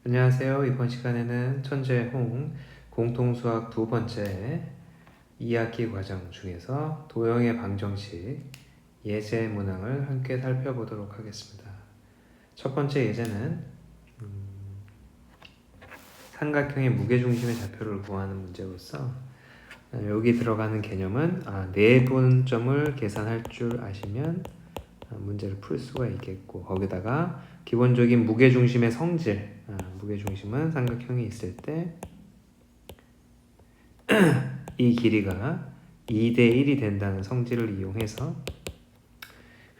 안녕하세요. 이번 시간에는 천재홍 공통수학 두 번째 2학기 과정 중에서 도형의 방정식 예제 문항을 함께 살펴보도록 하겠습니다. 첫 번째 예제는 삼각형의 무게중심의 좌표를 구하는 문제로서 여기 들어가는 개념은 내분점을 계산할 줄 아시면 문제를 풀 수가 있겠고, 거기다가 기본적인 무게중심의 성질, 무게중심은 삼각형이 있을 때 이 길이가 2대 1이 된다는 성질을 이용해서,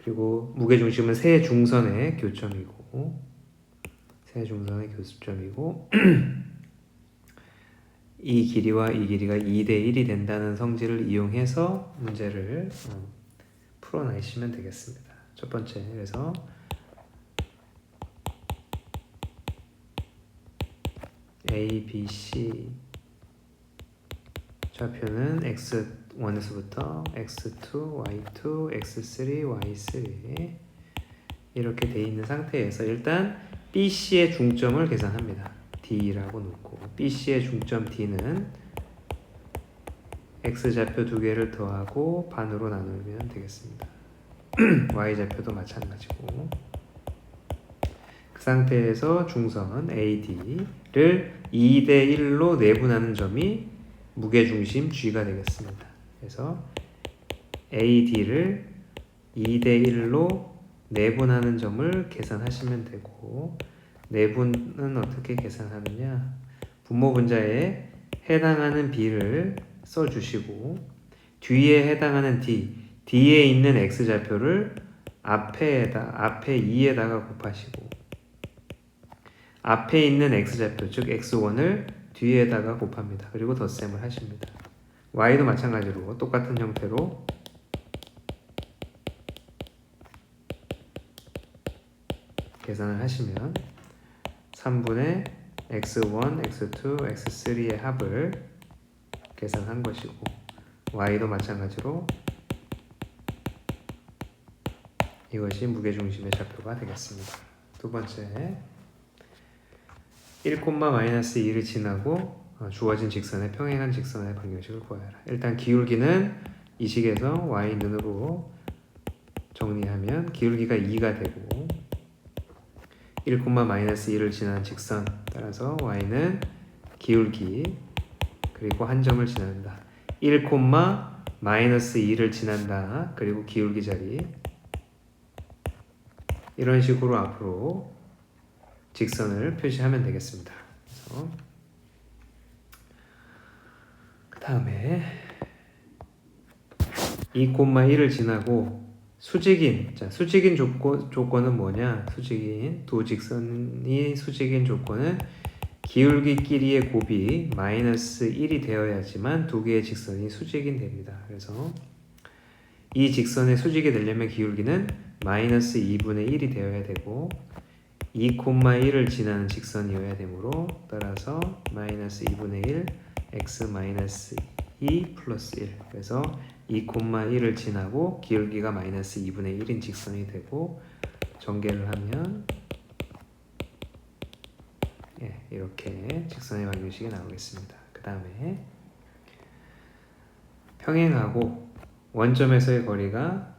그리고 무게중심은 세 중선의 교점이고 이 길이와 이 길이가 2대 1이 된다는 성질을 이용해서 문제를 풀어내시면 되겠습니다. 첫 번째, 그래서 A, B, C 좌표는 x1에서부터 x2, y2, x3, y3 이렇게 돼 있는 상태에서 일단 BC의 중점을 계산합니다. D라고 놓고, BC의 중점 D는 x좌표 두 개를 더하고 반으로 나누면 되겠습니다. y좌표도 마찬가지고, 그 상태에서 중선 AD를 2대 1로 내분하는 점이 무게중심 G가 되겠습니다. 그래서 AD를 2대 1로 내분하는 점을 계산하시면 되고, 내분은 어떻게 계산하느냐, 분모분자에 해당하는 B를 써주시고 뒤에 해당하는 D에 있는 X좌표를 앞에 2에다가 곱하시고, 앞에 있는 X좌표, 즉 X1을 뒤에다가 곱합니다. 그리고 덧셈을 하십니다. Y도 마찬가지로 똑같은 형태로 계산을 하시면 3분의 X1, X2, X3의 합을 계산한 것이고, Y도 마찬가지로 이것이 무게중심의 좌표가 되겠습니다. 두 번째, 1,-2를 지나고 주어진 직선의 평행한 직선의 방정식을 구하여라. 일단 기울기는 이 식에서 y는으로 정리하면 기울기가 2가 되고, 1,-2를 지나는 직선 따라서 y는 기울기 그리고 한 점을 지난다. 1,-2를 지난다. 그리고 기울기 자리, 이런 식으로 앞으로 직선을 표시하면 되겠습니다. 그래서 그 다음에 2,1을 지나고 수직인 조건은 뭐냐? 두 직선이 수직인 조건은 기울기끼리의 곱이 -1이 되어야지만 두 개의 직선이 수직인 됩니다. 그래서 이 직선의 수직이 되려면 기울기는 -2분의 1이 되어야 되고 2,1을 지나는 직선이어야 되므로, 따라서 -2분의 1 x-2 플러스 1, 그래서 2,1을 지나고 기울기가 -2분의 1인 직선이 되고, 전개를 하면 이렇게 직선의 방정식이 나오겠습니다. 그 다음에 평행하고 원점에서의 거리가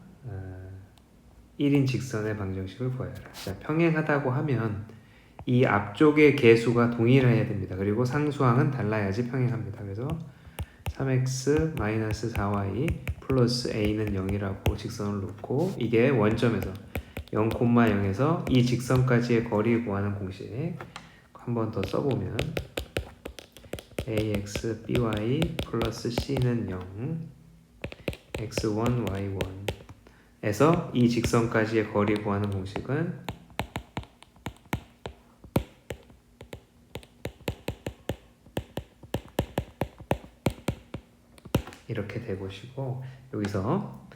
1인 직선의 방정식을 구하여라. 자, 평행하다고 하면 이 앞쪽의 개수가 동일해야 됩니다. 그리고 상수항은 달라야지 평행합니다. 그래서 3x-4y 플러스 a는 0이라고 직선을 놓고, 이게 원점에서 0,0에서 이 직선까지의 거리 구하는 공식 한 번 더 써보면 ax by 플러스 c는 0, x1 y1 에서 이 직선까지의 거리 구하는 공식은 이렇게 되고시고, 여기서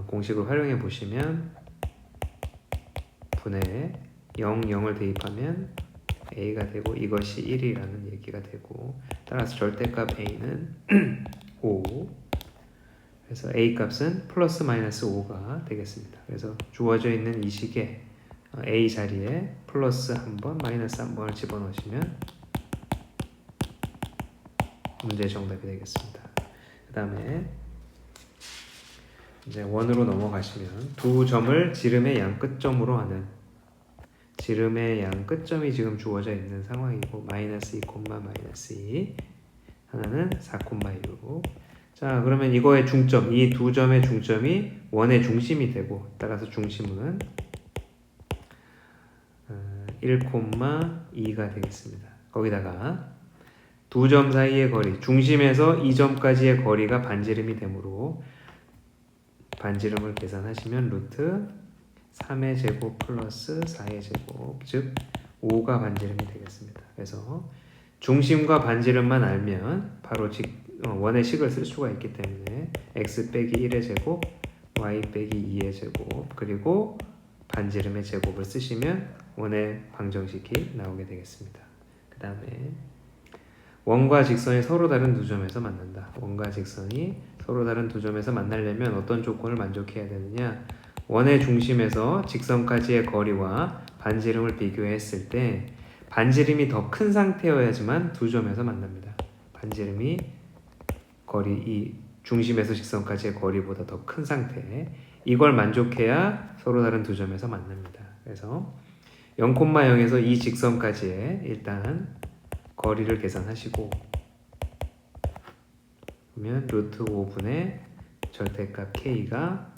공식을 활용해 보시면 분의 0, 0을 대입하면 a가 되고 이것이 1이라는 얘기가 되고, 따라서 절대값 a는 5, 그래서 a 값은 플러스 마이너스 5가 되겠습니다. 그래서 주어져 있는 이 식에 A 자리에 플러스 1번, 마이너스 1번을 집어넣으시면 문제의 정답이 되겠습니다. 그 다음에 이제 원으로 넘어가시면 두 점을 지름의 양 끝점으로 하는, 지름의 양 끝점이 지금 주어져 있는 상황이고 마이너스 2, 마이너스 2, 하나는 4,6. 자, 그러면 이거의 중점, 이 두 점의 중점이 원의 중심이 되고, 따라서 중심은 1,2가 되겠습니다. 거기다가 두 점 사이의 거리, 중심에서 이 점까지의 거리가 반지름이 되므로 반지름을 계산하시면 루트 3의 제곱 플러스 4의 제곱, 즉 5가 반지름이 되겠습니다. 그래서 중심과 반지름만 알면 바로 원의 식을 쓸 수가 있기 때문에 x 빼기 1의 제곱, y 빼기 2의 제곱, 그리고 반지름의 제곱을 쓰시면 원의 방정식이 나오게 되겠습니다. 그 다음에 원과 직선이 서로 다른 두 점에서 만난다. 원과 직선이 서로 다른 두 점에서 만나려면 어떤 조건을 만족해야 되느냐? 원의 중심에서 직선까지의 거리와 반지름을 비교했을 때 반지름이 더 큰 상태여야지만 두 점에서 만납니다. 반지름이 이 중심에서 직선까지의 거리보다 더 큰 상태, 이걸 만족해야 서로 다른 두 점에서 만납니다. 그래서 0,0에서 이 직선까지의 일단 거리를 계산하시고, 그러면 루트 5분의 절대값 k가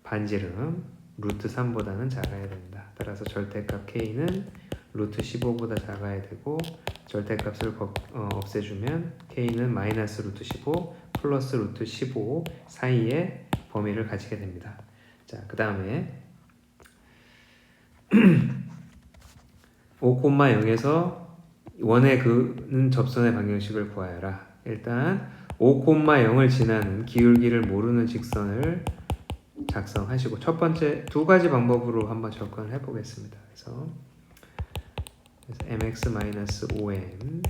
반지름 루트 3보다는 작아야 된다. 따라서 절대값 k는 루트 15보다 작아야 되고, 절대값을 없애주면 k는 마이너스 루트 15 플러스 루트 15 사이의 범위를 가지게 됩니다. 자, 그 다음에 5,0에서 원의 그는 접선의 방정식을 구하여라. 일단 5,0을 지나는 기울기를 모르는 직선을 작성하시고, 첫 번째 두 가지 방법으로 한번 접근을 해보겠습니다. 그래서 mx-5m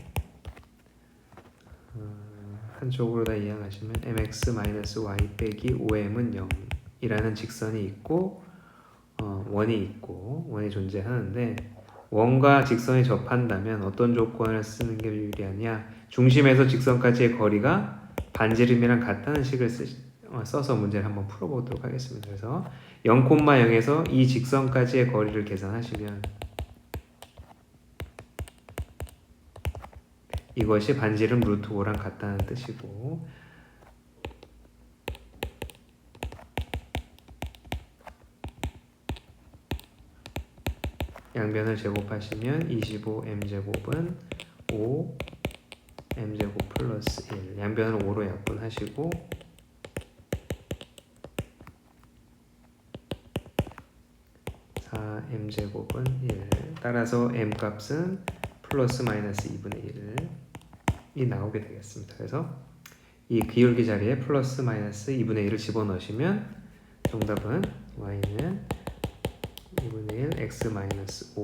한쪽으로 다 이항하시면 mx-y 빼기 5m은 0이라는 직선이 있고 원이 존재하는데, 원과 직선이 접한다면 어떤 조건을 쓰는 게 유리하냐? 중심에서 직선까지의 거리가 반지름이랑 같다는 식을 써서 문제를 한번 풀어보도록 하겠습니다. 그래서 0,0에서 이 직선까지의 거리를 계산하시면 이것이 반지름 루트 5랑 같다는 뜻이고, 양변을 제곱하시면 25m제곱은 5m제곱 플러스 1, 양변을 5로 약분하시고 m제곱은 1, 따라서 m값은 플러스 마이너스 2분의 1이 나오게 되겠습니다. 그래서 이 기울기 자리에 플러스 마이너스 2분의 1을 집어넣으시면 정답은 y는 2분의 1 x 마이너스 5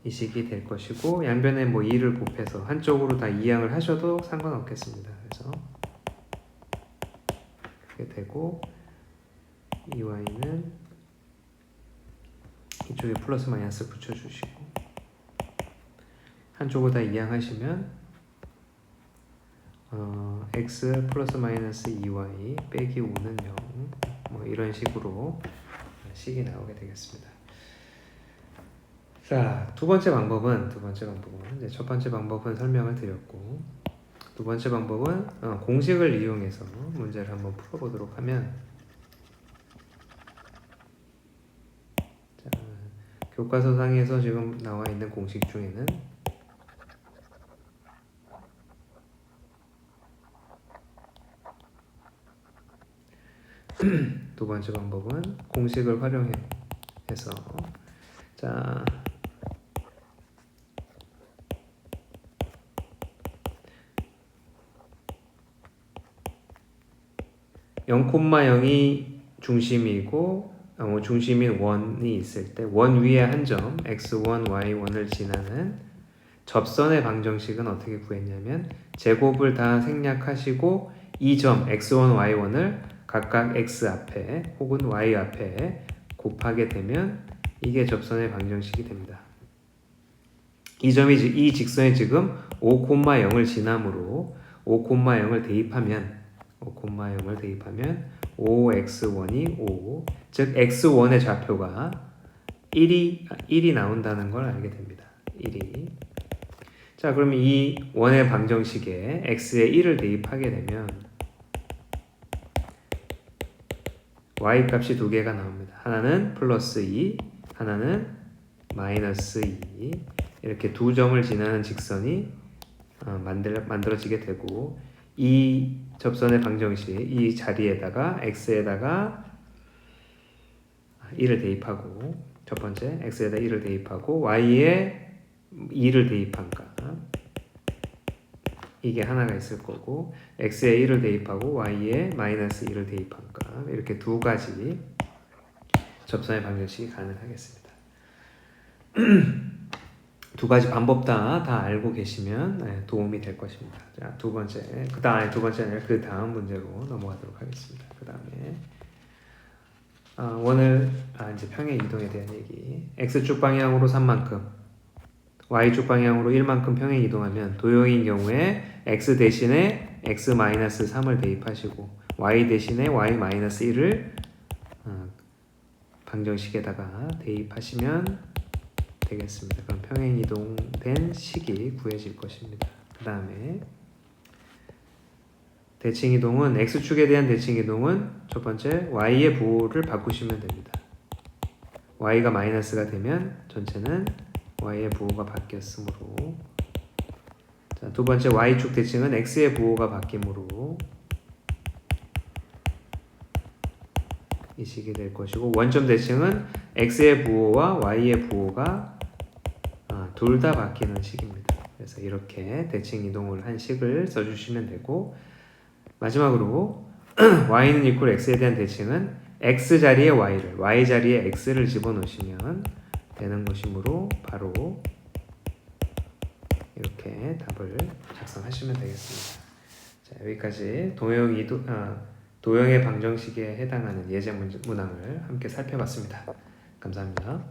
이 식이 될 것이고, 양변에 2를 곱해서 한쪽으로 다 이항을 하셔도 상관없겠습니다. 그래서 그렇게 되고, 이 y는 이쪽에 플러스 마이너스 붙여주시고, 한쪽으로 다 이항하시면 x 플러스 마이너스 2y 빼기 5는 0, 이런 식으로 식이 나오게 되겠습니다. 자, 두 번째 방법은 이제 첫 번째 방법은 설명을 드렸고, 두 번째 방법은 공식을 이용해서 문제를 한번 풀어보도록 하면, 자, 교과서상에서 지금 나와 있는 공식 중에는 두 번째 방법은 공식을 활용해서, 자, 0,0이 중심이고 중심인 원이 있을 때 원 위에 한 점 x1, y1을 지나는 접선의 방정식은 어떻게 구했냐면, 제곱을 다 생략하시고 이 점 x1, y1을 각각 x 앞에 혹은 y 앞에 곱하게 되면 이게 접선의 방정식이 됩니다. 이 점이 이 직선이 지금 5,0을 지나므로 5,0을 대입하면 5x1이 5, 즉 x1의 좌표가 1이 나온다는 걸 알게 됩니다. 1이. 자, 그럼 이 원의 방정식에 x에 1을 대입하게 되면 y 값이 두 개가 나옵니다. 하나는 플러스 2, 하나는 마이너스 2. 이렇게 두 점을 지나는 직선이 만들어지게 되고, 이 접선의 방정식, 이 자리에다가 x에다가 1을 대입하고, 첫 번째 x에다 1을 대입하고 y에 2를 대입한 값, 이게 하나가 있을 거고, x에 1을 대입하고 y에 마이너스 1을 대입한 값, 이렇게 두 가지 접선의 방정식이 가능하겠습니다. 두 가지 방법 다 알고 계시면 도움이 될 것입니다. 자, 두 번째 아니라 그 다음 문제로 넘어가도록 하겠습니다. 그 다음에 오늘 이제 평행 이동에 대한 얘기. x축 방향으로 3만큼, y축 방향으로 1만큼 평행 이동하면 도형인 경우에 x 대신에 x-3을 대입하시고 y 대신에 y-1을 방정식에다가 대입하시면 되겠습니다. 그럼 평행 이동된 식이 구해질 것입니다. 그 다음에 대칭 이동은 x축에 대한 대칭 이동은 첫 번째 y의 부호를 바꾸시면 됩니다. y가 마이너스가 되면 전체는 y의 부호가 바뀌었으므로, 자, 두 번째 y축 대칭은 x의 부호가 바뀌므로 이 식이 될 것이고, 원점 대칭은 x의 부호와 y의 부호가 둘 다 바뀌는 식입니다. 그래서 이렇게 대칭 이동을 한 식을 써주시면 되고, 마지막으로 y는 이퀄 x에 대한 대칭은 x 자리에 y를, y 자리에 x를 집어넣으시면 되는 것이므로 바로 이렇게 답을 작성하시면 되겠습니다. 자, 여기까지 도형의 방정식에 해당하는 예제 문항을 함께 살펴봤습니다. 감사합니다.